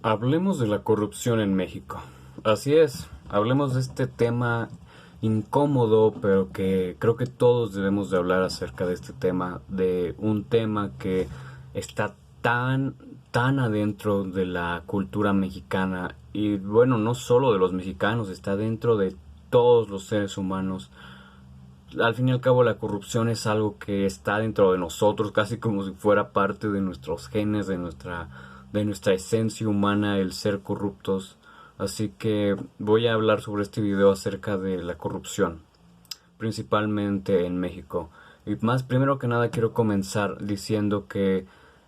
Hablemos de la corrupción en México. Así es, hablemos de este tema incómodo, pero que creo que todos debemos de hablar acerca de este tema, de un tema que está tan adentro de la cultura mexicana y bueno, no solo de los mexicanos, está dentro de todos los seres humanos. Al fin y al cabo, la corrupción es algo que está dentro de nosotros, casi como si fuera parte de nuestros genes, de nuestra esencia humana, el ser corruptos. Así que voy a hablar sobre este video acerca de la corrupción, principalmente en México. Y más, primero que nada, quiero comenzar diciendo que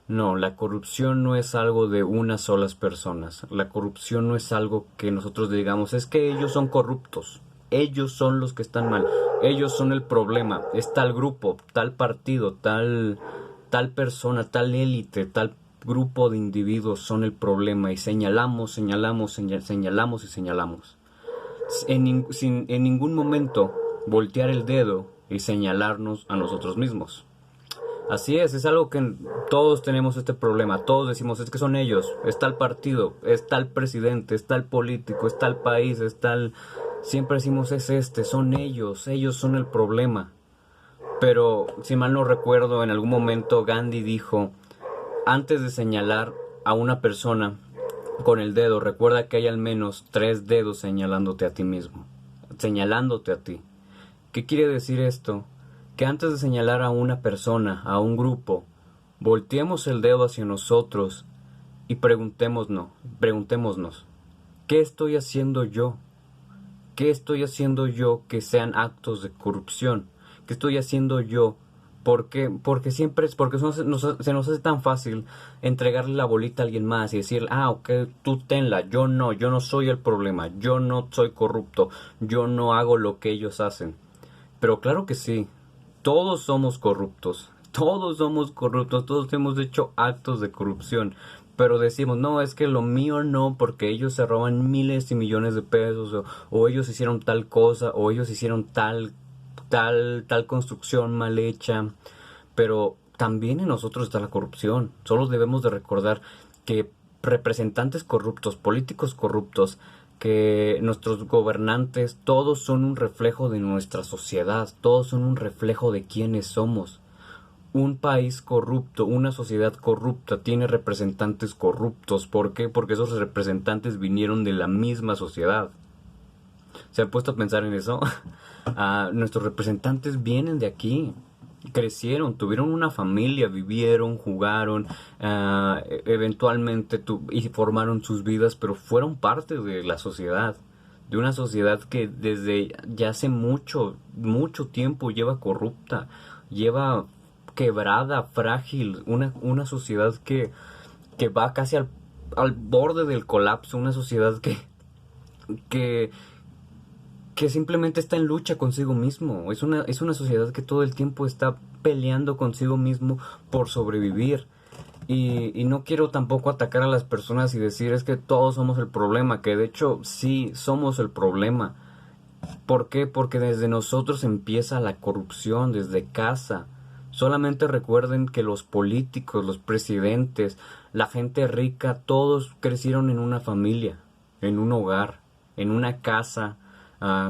no, la corrupción no es algo de unas solas personas. La corrupción no es algo que nosotros digamos, es que ellos son corruptos. Ellos son los que están mal. Ellos son el problema. Es tal grupo, tal partido, tal persona, tal élite, tal grupo de individuos son el problema. Y señalamos y señalamos. Sin en ningún momento voltear el dedo y señalarnos a nosotros mismos. Así es algo que todos tenemos este problema, todos decimos, es que son ellos, es tal partido, es tal presidente, es tal político, es tal país, es tal... Siempre decimos, es este, son ellos son el problema. Pero, si mal no recuerdo, en algún momento Gandhi dijo, antes de señalar a una persona con el dedo, recuerda que hay al menos 3 dedos señalándote a ti mismo, señalándote a ti. ¿Qué quiere decir esto? Que antes de señalar a una persona, a un grupo, volteemos el dedo hacia nosotros y preguntémonos, ¿qué estoy haciendo yo? ¿Qué estoy haciendo yo que sean actos de corrupción? ¿Qué estoy haciendo yo? Porque se nos hace tan fácil entregarle la bolita a alguien más y decir, ok, tú tenla, yo no soy el problema, yo no soy corrupto, yo no hago lo que ellos hacen. Pero claro que sí, todos somos corruptos, todos hemos hecho actos de corrupción, pero decimos, no, es que lo mío no, porque ellos se roban miles y millones de pesos, o ellos hicieron tal cosa, o ellos hicieron tal construcción mal hecha, pero también en nosotros está la corrupción. Solo debemos de recordar que representantes corruptos, políticos corruptos, que nuestros gobernantes, todos son un reflejo de nuestra sociedad, todos son un reflejo de quiénes somos. Un país corrupto, una sociedad corrupta, tiene representantes corruptos. ¿Por qué? Porque esos representantes vinieron de la misma sociedad. ¿Se han puesto a pensar en eso? Nuestros representantes vienen de aquí, crecieron, tuvieron una familia, vivieron, jugaron, eventualmente y formaron sus vidas, pero fueron parte de la sociedad, de una sociedad que desde ya hace mucho tiempo lleva corrupta, lleva quebrada, frágil, una sociedad que va casi al borde del colapso, una sociedad que, que simplemente está en lucha consigo mismo. Es una sociedad que todo el tiempo está peleando consigo mismo por sobrevivir. Y no quiero tampoco atacar a las personas y decir es que todos somos el problema, que de hecho sí somos el problema. ¿Por qué? Porque desde nosotros empieza la corrupción, desde casa. Solamente recuerden que los políticos, los presidentes, la gente rica, todos crecieron en una familia, en un hogar, en una casa,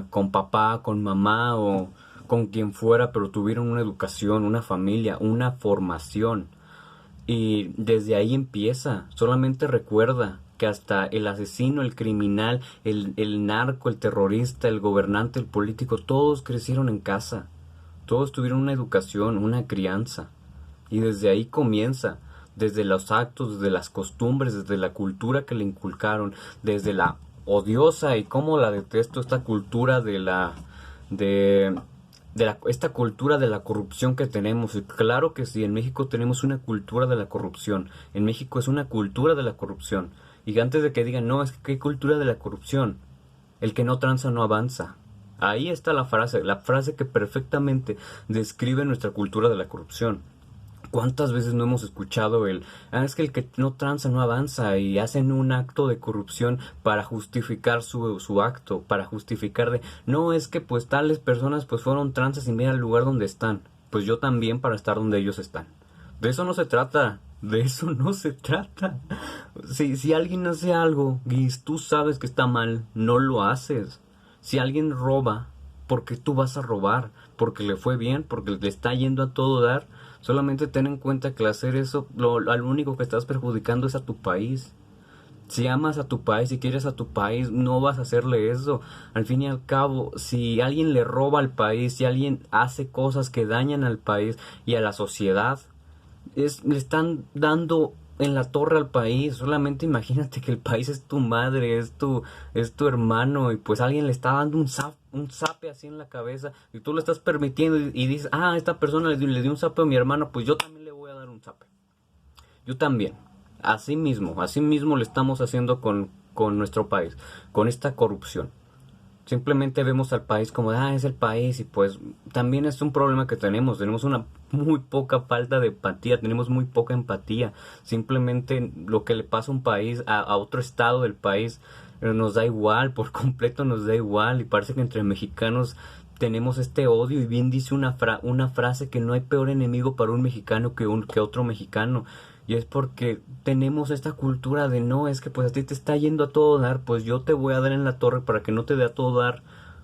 con papá, con mamá o con quien fuera, pero tuvieron una educación, una familia, una formación. Y desde ahí empieza. Solamente recuerda que hasta el asesino, el criminal, el narco, el terrorista, el gobernante, el político, todos crecieron en casa. Todos tuvieron una educación, una crianza. Y desde ahí comienza. Desde los actos, desde las costumbres, desde la cultura que le inculcaron, desde la odiosa y cómo la detesto esta cultura esta cultura de la corrupción que tenemos. Y claro que sí, en México tenemos una cultura de la corrupción. En México es una cultura de la corrupción. Y antes de que digan, no, es que ¿qué cultura de la corrupción? El que no tranza no avanza. Ahí está la frase que perfectamente describe nuestra cultura de la corrupción. ¿Cuántas veces no hemos escuchado es que el que no tranza no avanza, y hacen un acto de corrupción para justificar su acto, para justificar no, es que pues tales personas pues fueron tranzas y mira el lugar donde están, pues yo también para estar donde ellos están? De eso no se trata. De eso no se trata. Si alguien hace algo y tú sabes que está mal, no lo haces. Si alguien roba, ¿por qué tú vas a robar? Porque le fue bien, porque le está yendo a todo dar. Solamente ten en cuenta que al hacer eso, al único que estás perjudicando es a tu país. Si amas a tu país, si quieres a tu país, no vas a hacerle eso. Al fin y al cabo, si alguien le roba al país, si alguien hace cosas que dañan al país y a la sociedad, le están dando en la torre al país. Solamente imagínate que el país es tu madre, es tu hermano, y pues alguien le está dando un zape así en la cabeza y tú lo estás permitiendo y dices, esta persona le dio un zape a mi hermano, pues yo también le voy a dar un zape. Yo también. Así mismo lo estamos haciendo con nuestro país, con esta corrupción. Simplemente vemos al país como, es el país, y pues también es un problema que tenemos una muy poca falta de empatía, tenemos muy poca empatía. Simplemente lo que le pasa a un país, a otro estado del país, nos da igual, por completo nos da igual, y parece que entre mexicanos tenemos este odio, y bien dice una frase que no hay peor enemigo para un mexicano que otro mexicano. Y es porque tenemos esta cultura de no, es que pues a ti te está yendo a todo dar, pues yo te voy a dar en la torre para que no te dé a todo dar,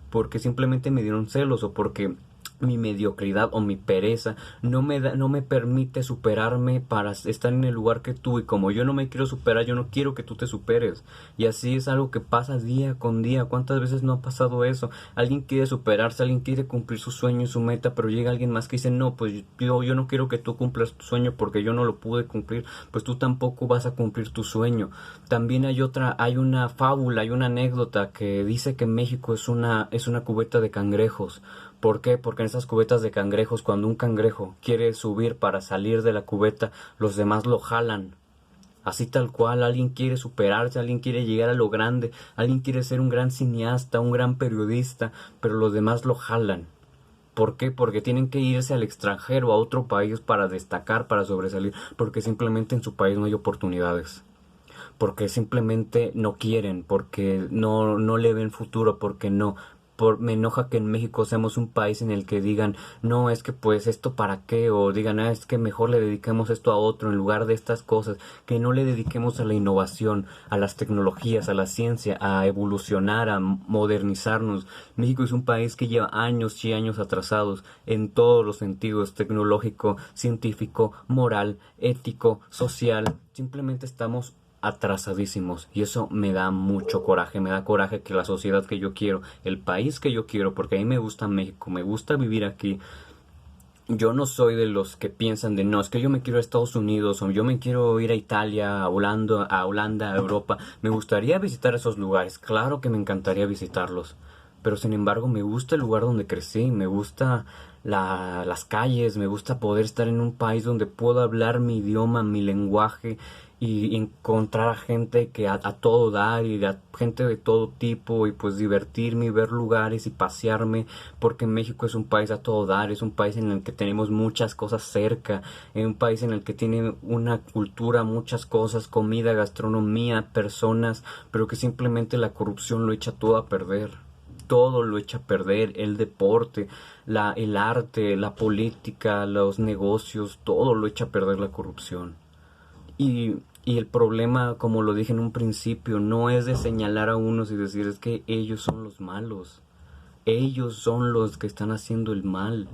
porque simplemente me dieron celos, o porque mi mediocridad o mi pereza no me permite superarme para estar en el lugar que tú, y como yo no me quiero superar, yo no quiero que tú te superes. Y así es algo que pasa día con día. ¿Cuántas veces no ha pasado eso? Alguien quiere superarse, alguien quiere cumplir su sueño y su meta, pero llega alguien más que dice, no, pues yo no quiero que tú cumplas tu sueño porque yo no lo pude cumplir, pues tú tampoco vas a cumplir tu sueño. También hay una fábula, hay una anécdota que dice que México es una cubeta de cangrejos. ¿Por qué? Porque en esas cubetas de cangrejos, cuando un cangrejo quiere subir para salir de la cubeta, los demás lo jalan. Así tal cual, alguien quiere superarse, alguien quiere llegar a lo grande, alguien quiere ser un gran cineasta, un gran periodista, pero los demás lo jalan. ¿Por qué? Porque tienen que irse al extranjero, a otro país para destacar, para sobresalir, porque simplemente en su país no hay oportunidades, porque simplemente no quieren, porque no le ven futuro, porque no. Me enoja que en México seamos un país en el que digan, no, es que pues esto para qué, o digan, es que mejor le dediquemos esto a otro en lugar de estas cosas, que no le dediquemos a la innovación, a las tecnologías, a la ciencia, a evolucionar, a modernizarnos. México es un país que lleva años y años atrasados en todos los sentidos, tecnológico, científico, moral, ético, social. Simplemente estamos atrasadísimos, y eso me da mucho coraje. Me da coraje que la sociedad que yo quiero, el país que yo quiero, porque a mí me gusta México, me gusta vivir aquí. Yo no soy de los que piensan de no, es que yo me quiero a Estados Unidos, o yo me quiero ir a Italia, a Holanda, a Europa. Me gustaría visitar esos lugares, claro que me encantaría visitarlos, pero sin embargo me gusta el lugar donde crecí, me gusta las calles, me gusta poder estar en un país donde puedo hablar mi idioma, mi lenguaje, y encontrar a gente que a todo dar, y a gente de todo tipo, y pues divertirme y ver lugares y pasearme, porque México es un país a todo dar, es un país en el que tenemos muchas cosas cerca, es un país en el que tiene una cultura, muchas cosas, comida, gastronomía, personas, pero que simplemente la corrupción lo echa todo a perder. Todo lo echa a perder, el deporte, el arte, la política, los negocios, todo lo echa a perder la corrupción. Y el problema, como lo dije en un principio, no es de señalar a unos y decir es que ellos son los malos. Ellos son los que están haciendo el mal.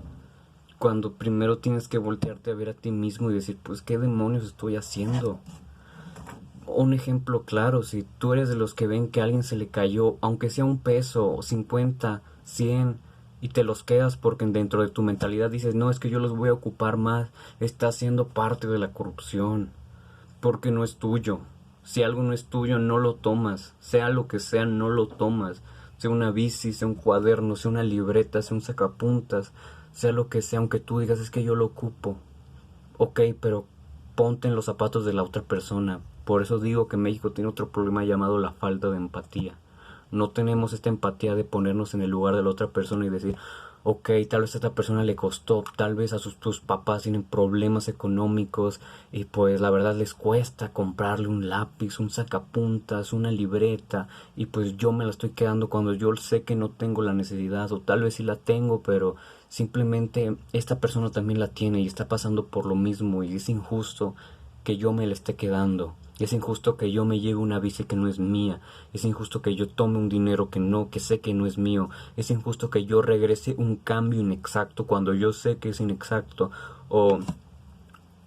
Cuando primero tienes que voltearte a ver a ti mismo y decir, pues, ¿qué demonios estoy haciendo? Un ejemplo claro, si tú eres de los que ven que a alguien se le cayó, aunque sea un peso, 50, 100, y te los quedas porque dentro de tu mentalidad dices, no, es que yo los voy a ocupar más, estás siendo parte de la corrupción, porque no es tuyo. Si algo no es tuyo, no lo tomas, sea lo que sea, no lo tomas, sea una bici, sea un cuaderno, sea una libreta, sea un sacapuntas, sea lo que sea, aunque tú digas, es que yo lo ocupo. Ok, pero ponte en los zapatos de la otra persona. Por eso digo que México tiene otro problema llamado la falta de empatía. No tenemos esta empatía de ponernos en el lugar de la otra persona y decir, ok, tal vez a esta persona le costó, tal vez tus papás tienen problemas económicos y pues la verdad les cuesta comprarle un lápiz, un sacapuntas, una libreta, y pues yo me la estoy quedando cuando yo sé que no tengo la necesidad, o tal vez sí la tengo, pero simplemente esta persona también la tiene y está pasando por lo mismo y es injusto. que yo me la esté quedando. Es injusto que yo me lleve una bici que no es mía. Es injusto que yo tome un dinero que sé que no es mío. Es injusto que yo regrese un cambio inexacto cuando yo sé que es inexacto.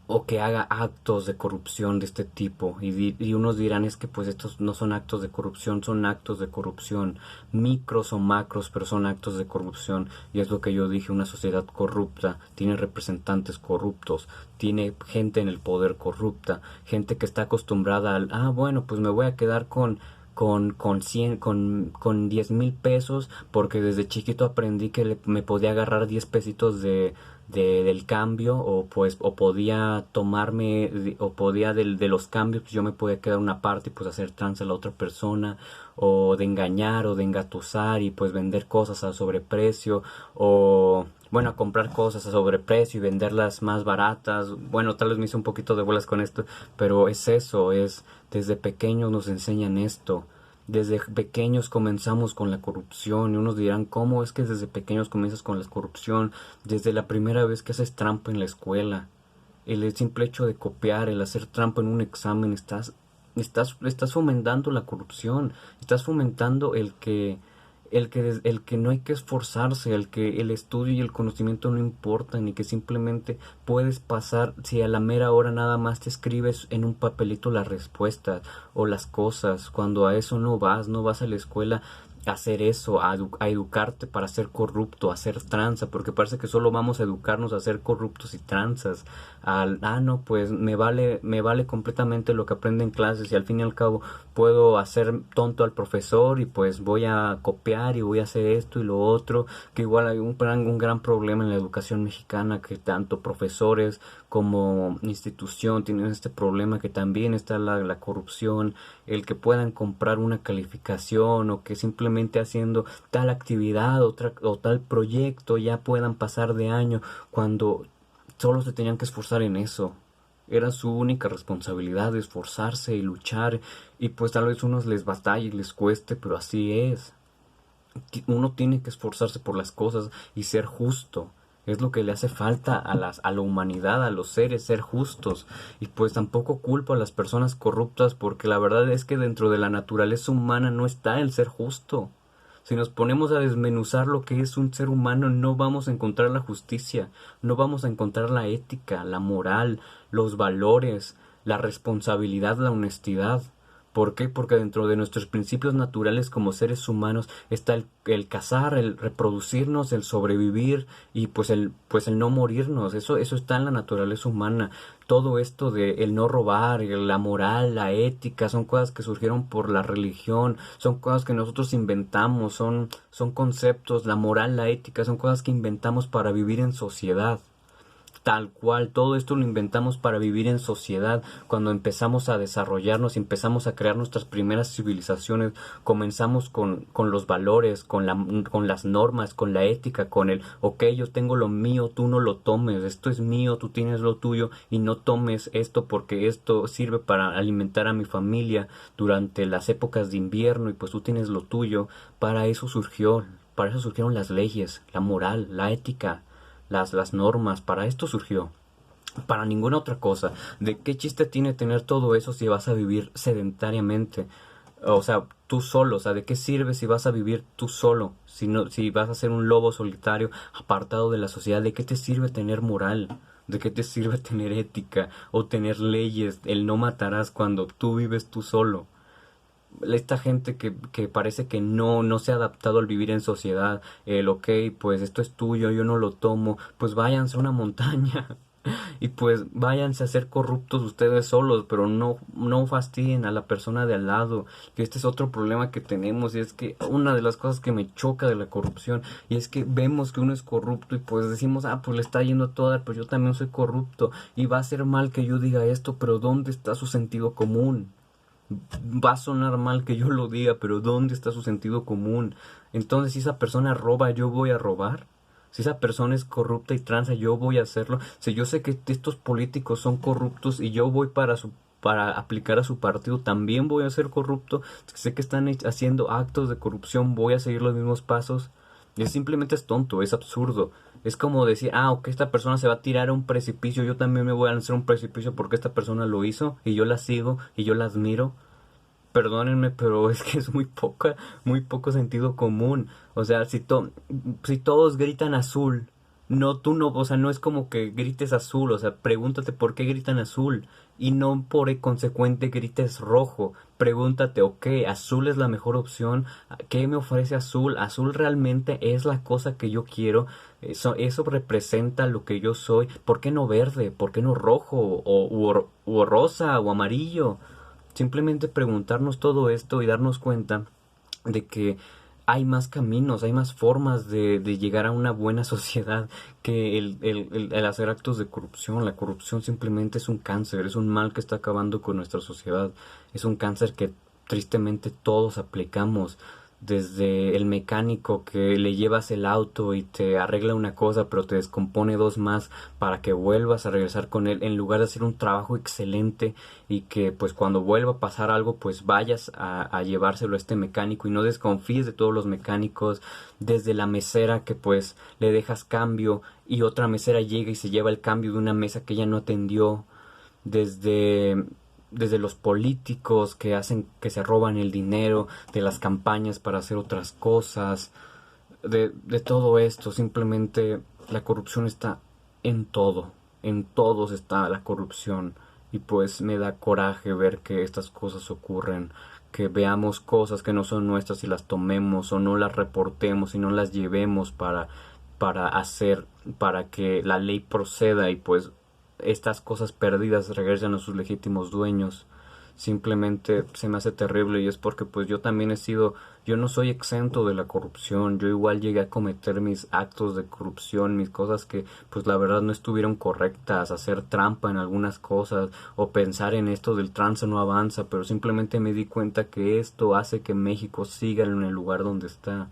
O que haga actos de corrupción de este tipo y unos dirán es que pues estos no son actos de corrupción, son actos de corrupción micros o macros, pero son actos de corrupción. Y es lo que yo dije, una sociedad corrupta tiene representantes corruptos, tiene gente en el poder corrupta, gente que está acostumbrada al bueno, pues me voy a quedar con 100, con 10,000 pesos, porque desde chiquito aprendí que me podía agarrar 10 pesitos del cambio, o podía tomarme, o podía de los cambios, pues yo me podía quedar una parte y pues hacer trance a la otra persona, o de engañar o de engatusar y pues vender cosas a sobreprecio, o bueno, a comprar cosas a sobreprecio y venderlas más baratas. Bueno, tal vez me hice un poquito de bolas con esto, pero es eso, desde pequeños nos enseñan esto. Desde pequeños comenzamos con la corrupción y unos dirán, ¿cómo es que desde pequeños comienzas con la corrupción? Desde la primera vez que haces trampa en la escuela, el simple hecho de copiar, el hacer trampa en un examen, estás fomentando la corrupción, estás fomentando el que no hay que esforzarse, el que el estudio y el conocimiento no importan y que simplemente puedes pasar, si a la mera hora nada más te escribes en un papelito las respuestas o las cosas, cuando a eso no vas a la escuela a hacer eso, a educarte para ser corrupto, a ser tranza, porque parece que solo vamos a educarnos a ser corruptos y tranzas, no, pues me vale completamente lo que aprendo en clases y al fin y al cabo puedo hacer tonto al profesor y pues voy a copiar y voy a hacer esto y lo otro, que igual hay un gran problema en la educación mexicana, que tanto profesores como institución tienen este problema, que también está la corrupción, el que puedan comprar una calificación o que simplemente haciendo tal actividad o tal proyecto ya puedan pasar de año cuando solo se tenían que esforzar en eso. Era su única responsabilidad, esforzarse y luchar, y pues tal vez unos les batalle y les cueste, pero así es. Uno tiene que esforzarse por las cosas y ser justo. Es lo que le hace falta a la humanidad, a los seres, ser justos. Y pues tampoco culpo a las personas corruptas, porque la verdad es que dentro de la naturaleza humana no está el ser justo. Si nos ponemos a desmenuzar lo que es un ser humano, no vamos a encontrar la justicia, no vamos a encontrar la ética, la moral, los valores, la responsabilidad, la honestidad. ¿Por qué? Porque dentro de nuestros principios naturales como seres humanos está el cazar, el reproducirnos, el sobrevivir y pues el no morirnos. Eso está en la naturaleza humana. Todo esto de el no robar, la moral, la ética, son cosas que surgieron por la religión, son cosas que nosotros inventamos, son conceptos, la moral, la ética, son cosas que inventamos para vivir en sociedad. Tal cual, todo esto lo inventamos para vivir en sociedad. Cuando empezamos a desarrollarnos, empezamos a crear nuestras primeras civilizaciones, comenzamos con los valores, con las normas, con la ética, con ok, yo tengo lo mío, tú no lo tomes, esto es mío, tú tienes lo tuyo, y no tomes esto porque esto sirve para alimentar a mi familia durante las épocas de invierno, y pues tú tienes lo tuyo. Para eso surgieron las leyes, la moral, la ética, las normas. Para esto surgió, para ninguna otra cosa. ¿De qué chiste tiene tener todo eso si vas a vivir sedentariamente? O sea, tú solo. O sea, ¿de qué sirve si vas a vivir tú solo? Si vas a ser un lobo solitario, apartado de la sociedad. ¿De qué te sirve tener moral? ¿De qué te sirve tener ética o tener leyes? El no matarás cuando tú vives tú solo. Esta gente que parece que no se ha adaptado al vivir en sociedad, ok, pues esto es tuyo, yo no lo tomo, pues váyanse a una montaña y pues váyanse a ser corruptos ustedes solos, pero no fastidien a la persona de al lado. Que este es otro problema que tenemos, y es que una de las cosas que me choca de la corrupción, y es que vemos que uno es corrupto y pues decimos, pues le está yendo a toda, pero yo también soy corrupto y va a ser mal que yo diga esto, pero ¿dónde está su sentido común? Va a sonar mal que yo lo diga, pero ¿dónde está su sentido común? Entonces, si esa persona roba, yo voy a robar. Si esa persona es corrupta y tranza, yo voy a hacerlo. Si yo sé que estos políticos son corruptos y yo voy para aplicar a su partido, también voy a ser corrupto. Si sé que están haciendo actos de corrupción, voy a seguir los mismos pasos. Simplemente es tonto, es absurdo. Es como decir, ah, ok, esta persona se va a tirar a un precipicio, yo también me voy a lanzar a un precipicio porque esta persona lo hizo y yo la sigo y yo la admiro. Perdónenme, pero es que es muy poco sentido común. O sea, si todos gritan azul, no, tú no, o sea, no es como que grites azul, o sea, pregúntate por qué gritan azul y no por consecuente grites rojo. Pregúntate, ok, azul es la mejor opción, ¿qué me ofrece azul? Azul realmente es la cosa que yo quiero, eso representa lo que yo soy. ¿Por qué no verde? ¿Por qué no rojo? O rosa o amarillo. Simplemente preguntarnos todo esto y darnos cuenta de que hay más caminos, hay más formas de llegar a una buena sociedad que el hacer actos de corrupción. La corrupción simplemente es un cáncer, es un mal que está acabando con nuestra sociedad. Es un cáncer que tristemente todos aplicamos. Desde el mecánico que le llevas el auto y te arregla una cosa pero te descompone dos más para que vuelvas a regresar con él en lugar de hacer un trabajo excelente y que pues cuando vuelva a pasar algo pues vayas a llevárselo a este mecánico y no desconfíes de todos los mecánicos. Desde la mesera que pues le dejas cambio y otra mesera llega y se lleva el cambio de una mesa que ella no atendió. Desde los políticos que hacen que se roban el dinero de las campañas para hacer otras cosas, de todo esto. Simplemente la corrupción está en todo, en todos está la corrupción y pues me da coraje ver que estas cosas ocurren, que veamos cosas que no son nuestras y las tomemos o no las reportemos y no las llevemos para que la ley proceda y pues estas cosas perdidas regresen a sus legítimos dueños. Simplemente se me hace terrible y es porque pues yo no soy exento de la corrupción, yo igual llegué a cometer mis actos de corrupción, mis cosas que pues la verdad no estuvieron correctas, hacer trampa en algunas cosas o pensar en esto del trance no avanza, pero simplemente me di cuenta que esto hace que México siga en el lugar donde está.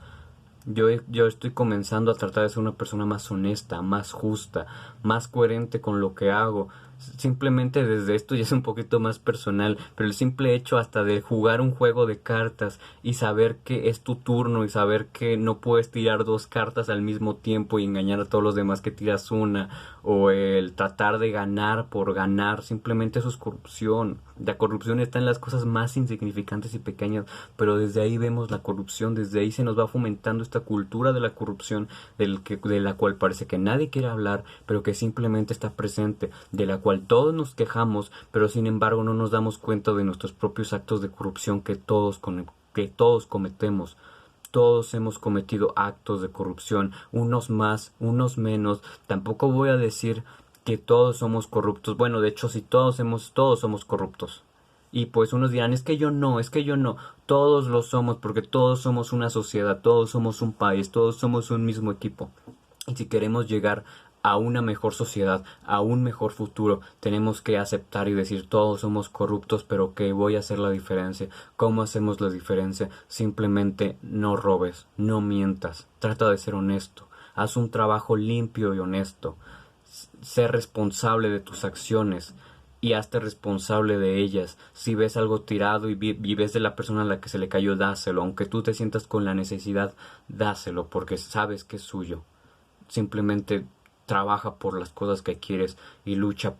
Yo estoy comenzando a tratar de ser una persona más honesta, más justa, más coherente con lo que hago. Simplemente desde esto ya es un poquito más personal, pero el simple hecho hasta de jugar un juego de cartas y saber que es tu turno y saber que no puedes tirar dos cartas al mismo tiempo y engañar a todos los demás que tiras una, o el tratar de ganar por ganar, simplemente eso es corrupción. La corrupción está en las cosas más insignificantes y pequeñas, pero desde ahí vemos la corrupción, desde ahí se nos va fomentando esta cultura de la corrupción de la cual parece que nadie quiere hablar, pero que simplemente está presente, de la cual todos nos quejamos, pero sin embargo no nos damos cuenta de nuestros propios actos de corrupción que todos cometemos. Todos hemos cometido actos de corrupción, unos más, unos menos. Tampoco voy a decir que todos somos corruptos. Bueno, de hecho, si todos somos corruptos. Y pues unos dirán, es que yo no. Todos lo somos porque todos somos una sociedad, todos somos un país, todos somos un mismo equipo. Y si queremos llegar a una mejor sociedad, a un mejor futuro, tenemos que aceptar y decir todos somos corruptos, pero que voy a hacer la diferencia. ¿Cómo hacemos la diferencia? Simplemente no robes, no mientas, trata de ser honesto, haz un trabajo limpio y honesto, sé responsable de tus acciones y hazte responsable de ellas. Si ves algo tirado y ves de la persona a la que se le cayó, dáselo, aunque tú te sientas con la necesidad, dáselo porque sabes que es suyo. Simplemente trabaja por las cosas que quieres y lucha